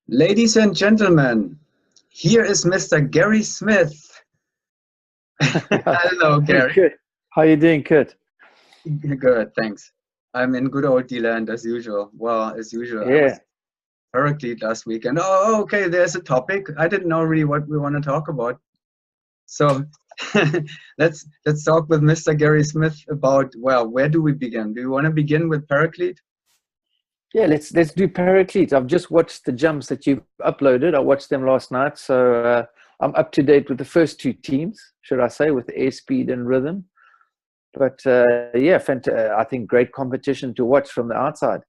Ladies and gentlemen, here is Mr. Gary Smith. Hello, Hey, Gary. Kurt. How you doing, Kurt? Good, thanks. I'm in good old D-land as usual. Well, as usual, I was Yeah, Heraclete last week, and okay, there's a topic. I didn't know really what we want to talk about. So let's talk with Mr. Gary Smith about, well, where do we begin? Do you want to begin with Paraclete? yeah. Let's do Paraclete. I've just watched the jumps that you've uploaded. I watched them last night, so I'm up to date with the first two teams, should I say, with airspeed and rhythm. But yeah, I think great competition to watch from the outside.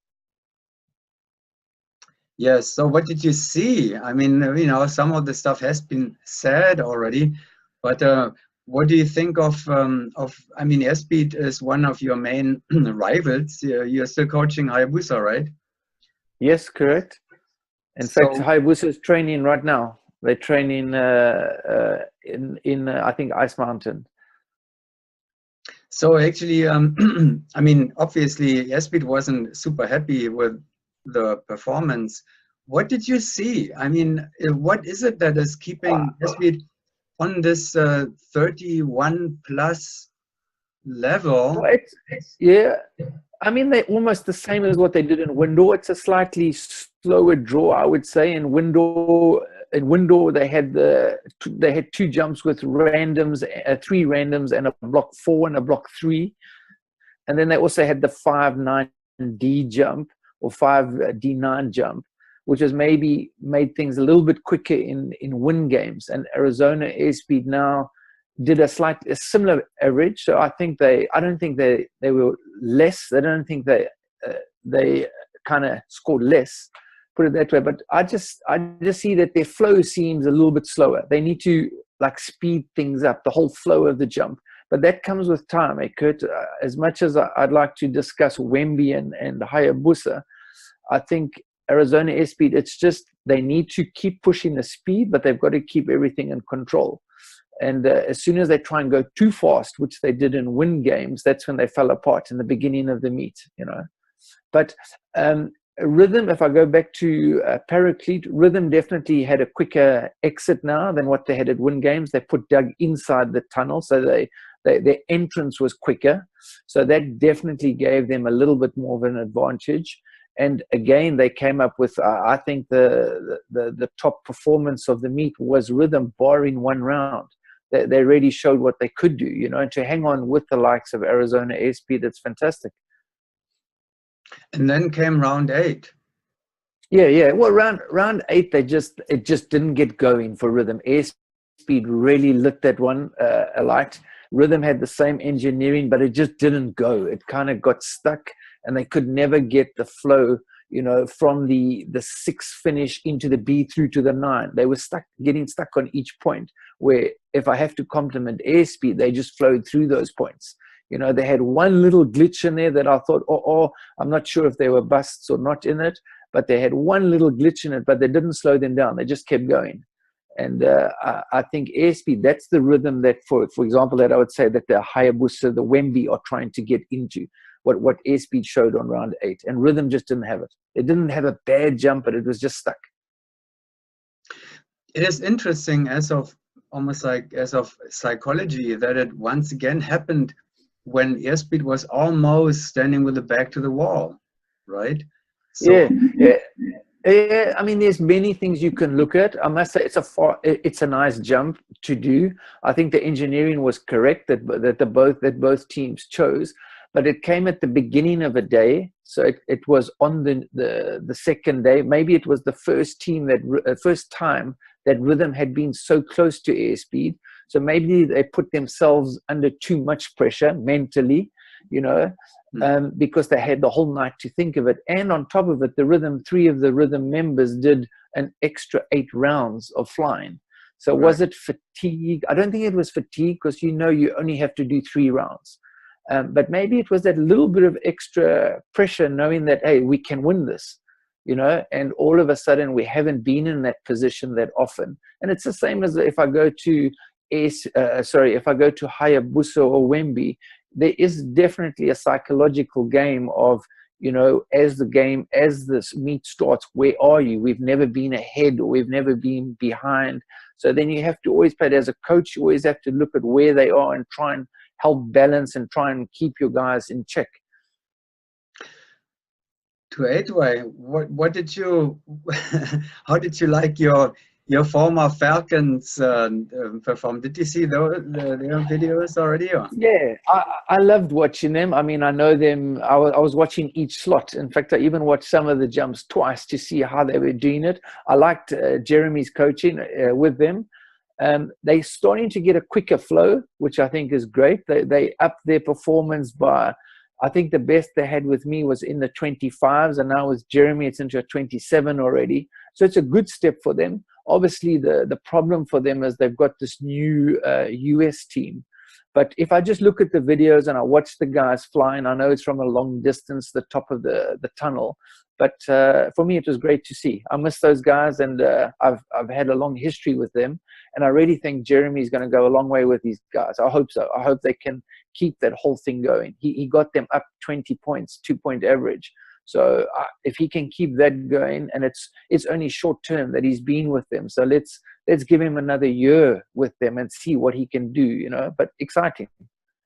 Yes, so what did you see? I mean, some of the stuff has been said already, but what do you think I mean, Airspeed is one of your main rivals. You're still coaching Hayabusa, right? Yes, correct. In fact, So, Hayabusa is training right now. They're training in I think Ice Mountain. so actually, I mean, obviously, Airspeed wasn't super happy with the performance. What did you see? I mean, what is it that is keeping Airspeed on this 31 plus level? Well, yeah. I mean, they're almost the same as what they did in Window. It's a slightly slower draw, I would say. In Window, they had two jumps with randoms, three randoms, and a block 4 and a block 3, and then they also had the 5-9D jump or 5D9 jump, which has maybe made things a little bit quicker in win games. And Arizona airspeed now did a similar average. So I don't think they were less. I don't think they kind of scored less, put it that way. But I just see that their flow seems a little bit slower. They need to like speed things up, the whole flow of the jump. But that comes with time, Kurt. As much as I'd like to discuss Wemby and Hayabusa, I think Arizona airspeed, it's just they need to keep pushing the speed, but they've got to keep everything in control. And as soon as they try and go too fast, which they did in win games, that's when they fell apart in the beginning of the meet. But rhythm, if I go back to Paraclete, rhythm definitely had a quicker exit now than what they had at win games. They put Doug inside the tunnel, so their entrance was quicker. So that definitely gave them a little bit more of an advantage. And again, they came up with, I think, the top performance of the meet was rhythm, barring one round. They really showed what they could do, and to hang on with the likes of Arizona airspeed, that's fantastic. And then came round 8. Yeah. Well, round 8, it just didn't get going for rhythm. Airspeed really lit that one alight. Rhythm had the same engineering, but it just didn't go. It kind of got stuck, and they could never get the flow, from the 6 finish into the B through to the 9. They were getting stuck on each point, where if I have to compliment airspeed, they just flowed through those points. They had one little glitch in there that I thought, I'm not sure if they were busts or not in it, but they had one little glitch in it, but they didn't slow them down. They just kept going. And I think airspeed, that's the rhythm that, for example, that I would say that the Hayabusa, the Wemby are trying to get into, what airspeed showed on round 8. And rhythm just didn't have it. It didn't have a bad jump, but it was just stuck. It is interesting as of psychology that it once again happened when airspeed was almost standing with the back to the wall, right? So Yeah. I mean, there's many things you can look at. I must say, it's a nice jump to do. I think the engineering was correct that both teams chose, but it came at the beginning of a day, so it was on the second day. Maybe it was the first time that rhythm had been so close to airspeed. So maybe they put themselves under too much pressure mentally, because they had the whole night to think of it. And on top of it, three of the rhythm members did an extra 8 rounds of flying. So was it fatigue? I don't think it was fatigue, because you only have to do 3 rounds. But maybe it was that little bit of extra pressure, knowing that, hey, we can win this, and all of a sudden we haven't been in that position that often. And it's the same as if I go to Hayabusa or Wemby, there is definitely a psychological game of, you know, as this meet starts, where are you? We've never been ahead, or we've never been behind. So then you have to always play it as a coach. You always have to look at where they are and try and help balance and try and keep your guys in check. To Edway, what did you, how did you like your former Falcons perform? Did you see their videos already? Or? Yeah, I loved watching them. I mean, I know them. I was watching each slot. In fact, I even watched some of the jumps twice to see how they were doing it. I liked Jeremy's coaching with them. They're starting to get a quicker flow, which I think is great. They upped their performance by, I think the best they had with me was in the 25s, and now with Jeremy, it's into a 27 already. So it's a good step for them. Obviously, the problem for them is they've got this new US team. But if I just look at the videos and I watch the guys flying, I know it's from a long distance, the top of the tunnel. But for me, it was great to see. I miss those guys, and I've had a long history with them. And I really think Jeremy's going to go a long way with these guys. I hope so. I hope they can keep that whole thing going. He got them up 20 points, 2-point average. So if he can keep that going, and it's only short term that he's been with them. So let's give him another year with them and see what he can do, you know. But exciting.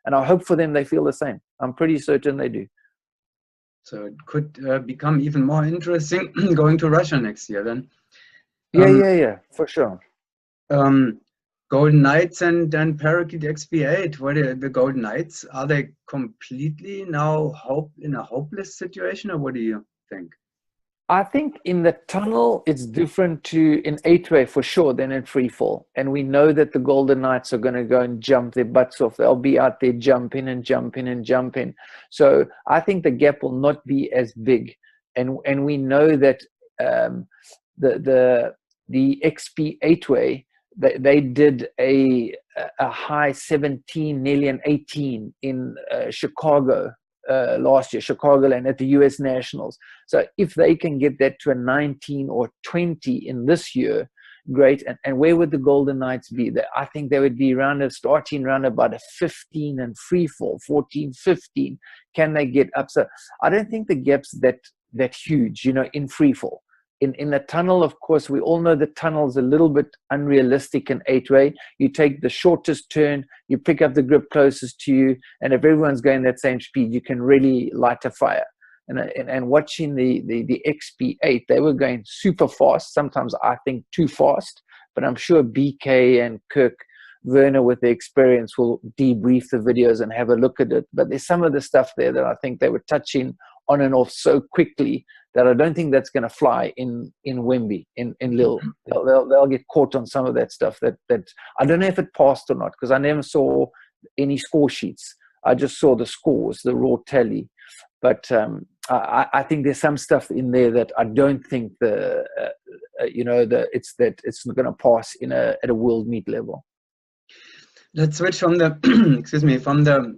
And I hope for them they feel the same. I'm pretty certain they do. So it could become even more interesting going to Russia next year then. Yeah, for sure. Golden Knights and then Parakeet XP8. What are the Golden Knights? Are they completely now in a hopeless situation, or what do you think? I think in the tunnel, it's different to in 8-way for sure than in free fall. And we know that the Golden Knights are going to go and jump their butts off. They'll be out there jumping and jumping and jumping. So I think the gap will not be as big. And we know that the XP 8-way, they did a high 17, nearly an 18 in Chicago last year, Chicagoland at the US Nationals. So if they can get that to a 19 or 20 in this year, great. And where would the Golden Knights be? I think they would be starting around about a 15 and free fall, 14, 15. Can they get up? So I don't think the gap's that huge, you know, in free fall. In the tunnel, of course, we all know the tunnel's a little bit unrealistic in 8-way. You take the shortest turn, you pick up the grip closest to you, and if everyone's going that same speed, you can really light a fire. And watching the XP8, they were going super fast, sometimes I think too fast, but I'm sure BK and Kirk Werner with the experience will debrief the videos and have a look at it. But there's some of the stuff there that I think they were touching on and off so quickly that I don't think that's going to fly in Wemby, in Lille. They'll get caught on some of that stuff that I don't know if it passed or not, because I never saw any score sheets. I just saw the scores, the raw tally. But I think there's some stuff in there that I don't think it's going to pass at a world meet level. Let's switch from the from the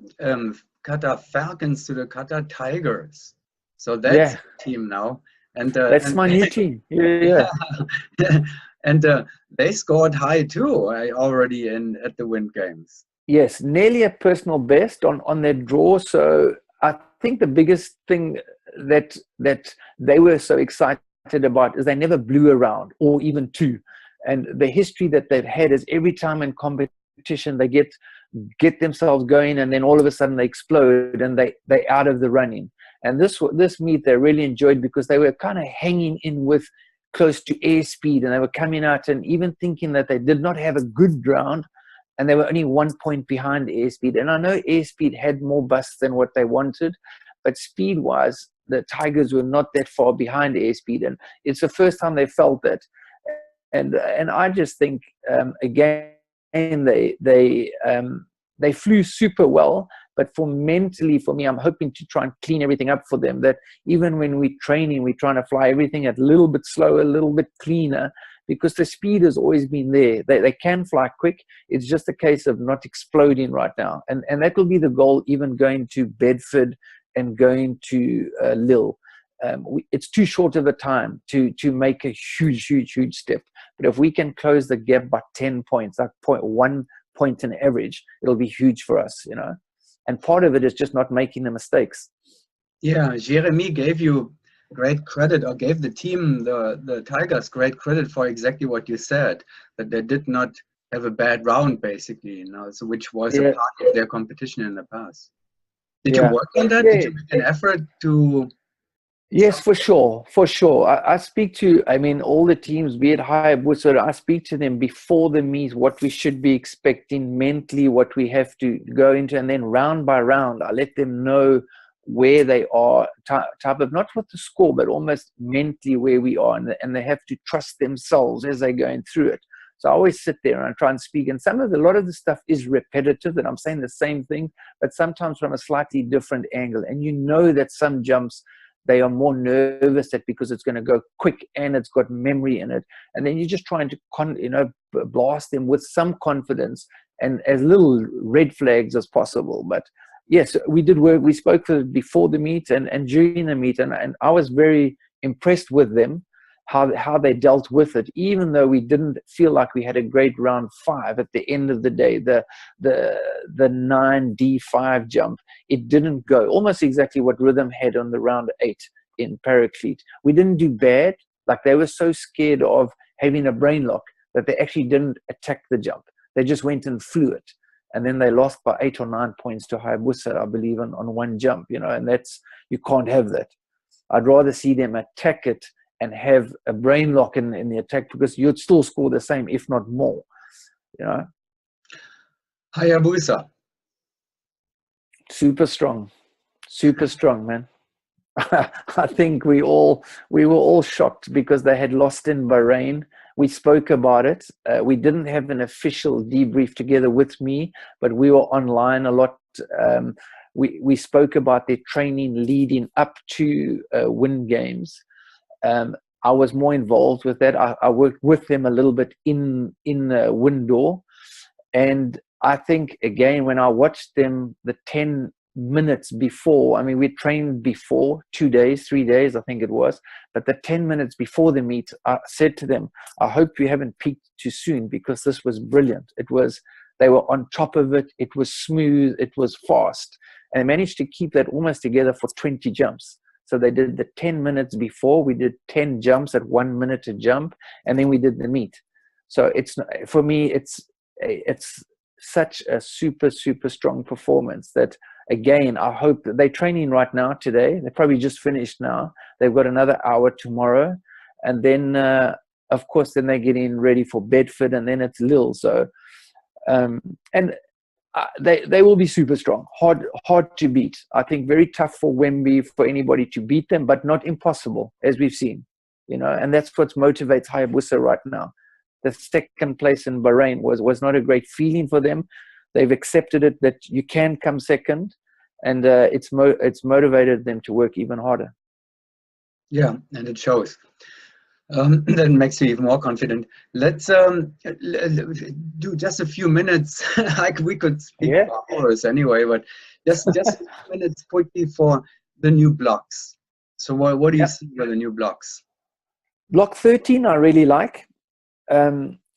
Qatar Falcons to the Qatar Tigers. So that's the team now, and that's my new team. Yeah. And they scored high too already at the Wind Games. Yes, nearly a personal best on their draw. So I think the biggest thing that they were so excited about is they never blew around or even two. And the history that they've had is every time in competition they get themselves going, and then all of a sudden they explode and they out of the running. And this meet they really enjoyed because they were kind of hanging in with close to airspeed, and they were coming out and even thinking that they did not have a good ground, and they were only 1 point behind airspeed. And I know airspeed had more busts than what they wanted, but speed-wise, the Tigers were not that far behind airspeed, and it's the first time they felt that. And I just think again they flew super well. But mentally, for me, I'm hoping to try and clean everything up for them. That even when we're training, we're trying to fly everything a little bit slower, a little bit cleaner, because the speed has always been there. They can fly quick. It's just a case of not exploding right now. And that will be the goal, even going to Bedford and going to Lille. It's too short of a time to make a huge step. But if we can close the gap by 10 points, like 1 point in average, it'll be huge for us, you know. And part of it is just not making the mistakes. Yeah, Jeremy gave you great credit, or gave the team, the Tigers, great credit for exactly what you said, that they did not have a bad round, basically, so which was a Yeah, part of their competition in the past. Did you yeah, work on that? Did yeah. you make an effort to Yes, for sure, for sure. I speak to, I mean, all the teams, be it Hayabusa, I speak to them before the meet, what we should be expecting mentally, what we have to go into, and then round by round, I let them know where they are, type of, not what the score, but almost mentally where we are, and they have to trust themselves as they're going through it. So I always sit there and I try and speak, and a lot of the stuff is repetitive, and I'm saying the same thing, but sometimes from a slightly different angle, and you know that some jumps, they are more nervous at because it's going to go quick and it's got memory in it. And then you're just trying to, blast them with some confidence and as little red flags as possible. But yes, we did work. We spoke before the meet and during the meet, and I was very impressed with them, how they dealt with it, even though we didn't feel like we had a great round 5 at the end of the day. The 9D5 jump, it didn't go almost exactly what Rhythm had on the round 8 in Paraclete. We didn't do bad. Like, they were so scared of having a brain lock that they actually didn't attack the jump. They just went and flew it. And then they lost by 8 or 9 points to Hayabusa, I believe, on one jump, and you can't have that. I'd rather see them attack it and have a brain lock in the attack, because you'd still score the same, if not more. Hayabusa? Super strong, man. I think we were all shocked because they had lost in Bahrain. We spoke about it. We didn't have an official debrief together with me, but we were online a lot. We spoke about their training leading up to win games. I was more involved with that. I worked with them a little bit in Windor, and I think, again, when I watched them, the 10 minutes before, I mean, we trained before 2 days, 3 days, I think it was, but the 10 minutes before the meet, I said to them, I hope you haven't peaked too soon, because this was brilliant. They were on top of it. It was smooth. It was fast. And they managed to keep that almost together for 20 jumps. So they did the 10 minutes before. We did 10 jumps at 1 minute a jump, and then we did the meet. So for me, it's such a super, super strong performance that, again, I hope that they're training right now today. They probably just finished now. They've got another hour tomorrow. And then, of course, then they're getting ready for Bedford, and then it's Lille. So, they will be super strong, hard to beat. I think very tough for Wemby, for anybody to beat them, but not impossible, as we've seen. And that's what motivates Hayabusa right now. The second place in Bahrain was not a great feeling for them. They've accepted it, that you can come second, and it's motivated them to work even harder. Yeah, and it shows. That makes me even more confident. Let's do just a few minutes. Like, we could speak for hours anyway, but just a few minutes quickly for the new blocks. So what do you see for the new blocks? Block 13, I really like.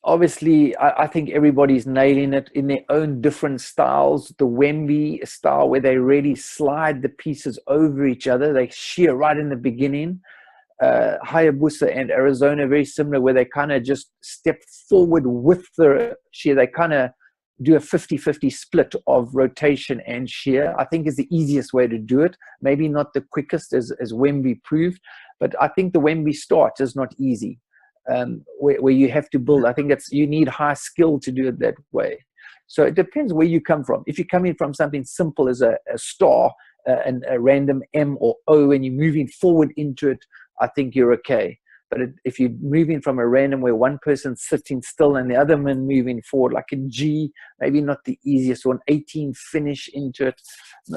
Obviously, I think everybody's nailing it in their own different styles. The Wemby style, where they really slide the pieces over each other. They shear right in the beginning. Hayabusa and Arizona, very similar, where they kind of just step forward with the shear. They kind of do a 50-50 split of rotation and shear. I think is the easiest way to do it. Maybe not the quickest, as Wemby proved, but I think the Wemby start is not easy. Where you have to build. I think you need high skill to do it that way. So it depends where you come from. If you're coming from something simple as a star and a random M or O, and you're moving forward into it, I think you're okay. But if you're moving from a random where one person's sitting still and the other man moving forward, like a G, maybe not the easiest, or an 18 finish into it,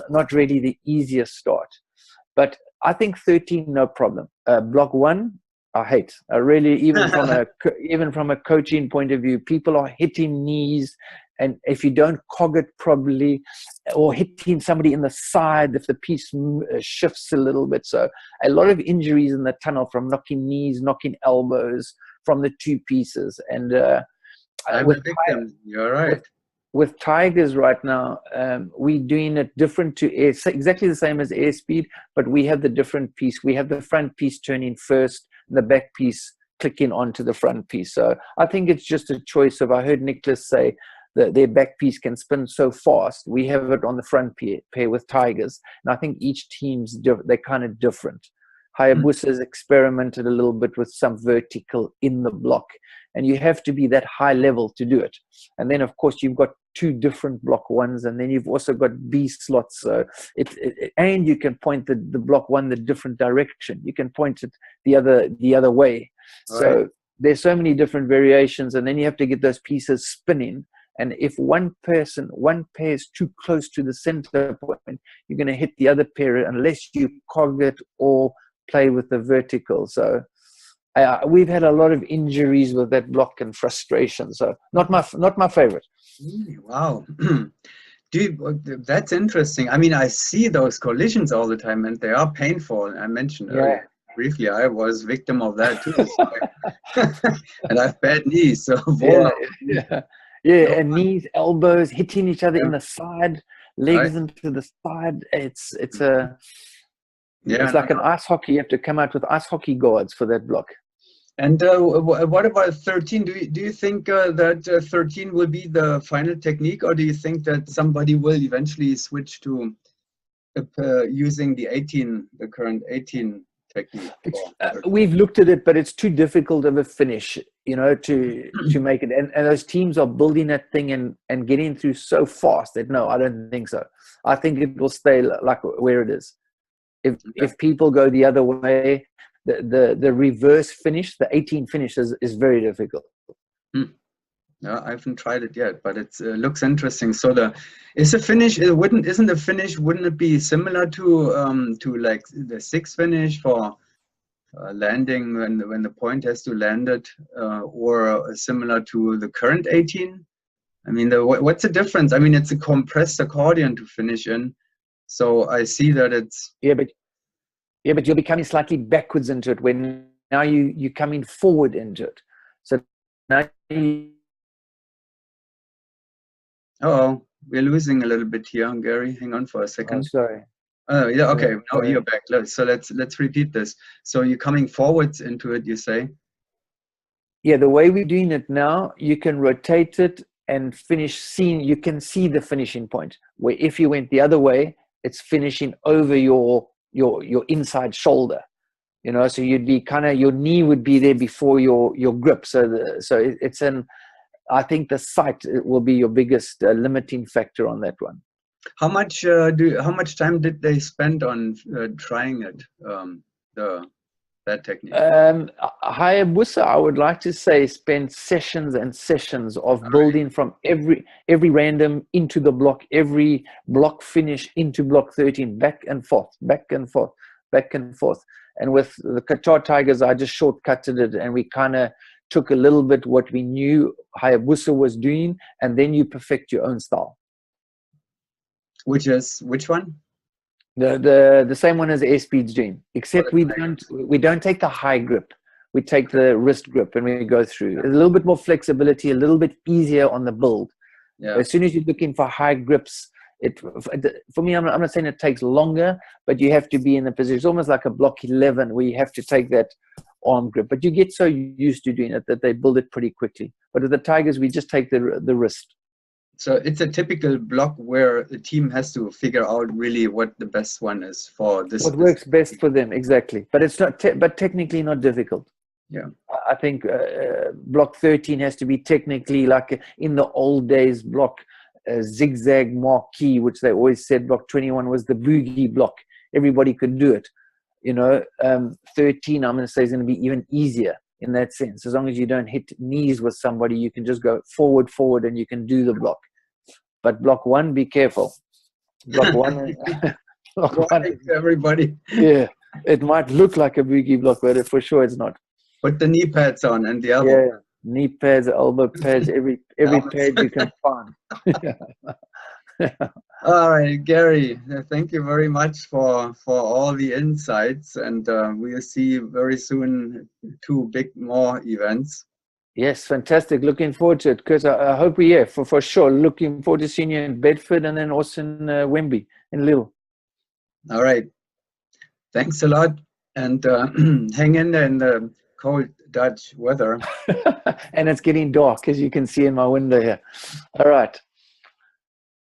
not really the easiest start. But I think 13, no problem. Block 1, I hate. I really, even from a coaching point of view, people are hitting knees, and if you don't cog it properly, or hitting somebody in the side if the piece shifts a little bit. So a lot of injuries in the tunnel from knocking knees, knocking elbows from the two pieces. And I'm a victim. You're right. with Tigers right now, we're doing it different to air, exactly the same as airspeed, but we have the different piece. We have the front piece turning first, and the back piece clicking onto the front piece. So I think it's just a choice of, I heard Nicholas say that their back piece can spin so fast. We have it on the front pair with Tigers. And I think each team's, they're kind of different. Hayabusa's experimented a little bit with some vertical in the block, and you have to be that high level to do it. And then, of course, you've got two different block ones, and then you've also got B slots. So and you can point the block one the different direction. You can point it the other way. Right. So there's so many different variations, and then you have to get those pieces spinning. And if one pair is too close to the center point, you're going to hit the other pair unless you cog it or play with the vertical. So we've had a lot of injuries with that block and frustration. So not my favorite. Wow. That's interesting. I mean, I see those collisions all the time, and they are painful. I mentioned earlier briefly, I was victim of that too. And I have bad knees, so and knees, elbows hitting each other in the side, legs into the side. It's like an ice hockey. You have to come out with ice hockey guards for that block. And what about 13? Do you think that 13 will be the final technique, or do you think that somebody will eventually switch to using the current 18 technique? We've looked at it, but it's too difficult of a finish, to make it. And those teams are building that thing and getting through so fast that no, I don't think so. I think it will stay like where it is. If people go the other way, the reverse finish, the 18 finish is very difficult. No, I haven't tried it yet, but it looks interesting. So isn't the finish, wouldn't it be similar to like the 6 finish for landing when the point has to land it, or similar to the current 18? I mean, what's the difference? I mean, it's a compressed accordion to finish in. So I see that it's but you're becoming slightly backwards into it when now you're coming forward into it. So now we're losing a little bit here, Gary. Hang on for a second. Oh, sorry. Oh yeah, okay. Now you're back. So let's repeat this. So you're coming forwards into it, you say? Yeah, the way we're doing it now, you can rotate it and you can see the finishing point. Where if you went the other way, it's finishing over your inside shoulder, so you'd be your knee would be there before your grip. I think the sight will be your biggest limiting factor on that one. How much time did they spend on trying it, that technique? Hayabusa, I would like to say, spent sessions and sessions of building from every random into the block, every block finish into block 13, back and forth, back and forth, back and forth. And with the Qatar Tigers, I just shortcutted it, and we kind of took a little bit what we knew Hayabusa was doing, and then you perfect your own style. Which one? The same one as airspeed's doing, except we don't take the high grip. We take the wrist grip and we go through. A little bit more flexibility, a little bit easier on the build. Yeah. As soon as you're looking for high grips, for me, I'm not saying it takes longer, but you have to be in the position. It's almost like a block 11 where you have to take that arm grip. But you get so used to doing it that they build it pretty quickly. But with the Tigers, we just take the wrist. So it's a typical block where the team has to figure out really what the best one is for this. What works best for them, exactly. But it's not, but technically not difficult. Yeah, I think block 13 has to be technically like in the old days block zigzag marquee, which they always said block 21 was the boogie block. Everybody could do it. 13, I'm going to say, is going to be even easier in that sense. As long as you don't hit knees with somebody, you can just go forward, and you can do the block. But block 1, be careful. Block 1, block 1. Everybody. Yeah, it might look like a boogie block, but for sure it's not. Put the knee pads on and the elbow. Yeah, knee pads, elbow pads, every pad you can find. All right, Gary, thank you very much for all the insights, and we'll see very soon 2 more events. Yes, fantastic. Looking forward to it, because I hope we, yeah, for sure. Looking forward to seeing you in Bedford and then also in Wembley, in Lille. All right. Thanks a lot. And hang in there in the cold Dutch weather. And it's getting dark, as you can see in my window here. All right.